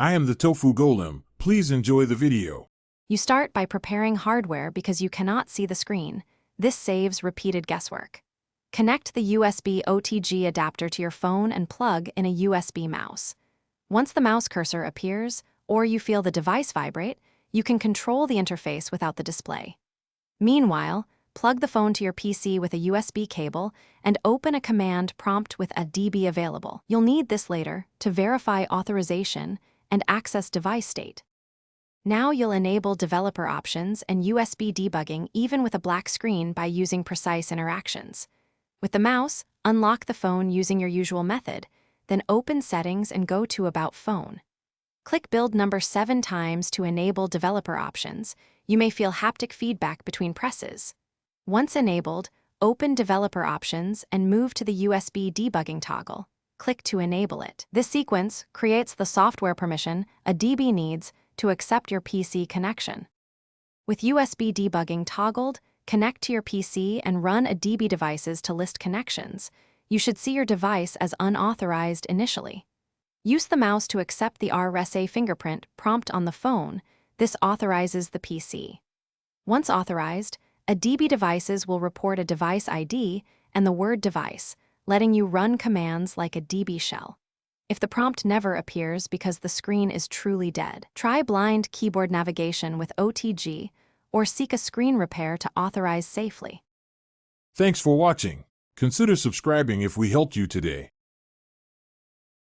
I am the Tofu Golem. Please enjoy the video. You start by preparing hardware because you cannot see the screen. This saves repeated guesswork. Connect the USB OTG adapter to your phone and plug in a USB mouse. Once the mouse cursor appears, or you feel the device vibrate, you can control the interface without the display. Meanwhile, plug the phone to your PC with a USB cable and open a command prompt with a DB available. You'll need this later to verify authorization and access device state. Now you'll enable developer options and USB debugging even with a black screen by using precise interactions. With the mouse, unlock the phone using your usual method, then open Settings and go to About Phone. Click build number 7 times to enable developer options. You may feel haptic feedback between presses. Once enabled, open developer options and move to the USB debugging toggle. Click to enable it. This sequence creates the software permission a DB needs to accept your PC connection. With USB debugging toggled, connect to your PC and run a DB devices to list connections. You should see your device as unauthorized initially. Use the mouse to accept the RSA fingerprint prompt on the phone. This authorizes the PC. Once authorized, a DB devices will report a device ID and the word device, letting you run commands like a DB shell. If the prompt never appears because the screen is truly dead, try blind keyboard navigation with OTG or seek a screen repair to authorize safely. Thanks for watching. Consider subscribing if we helped you today.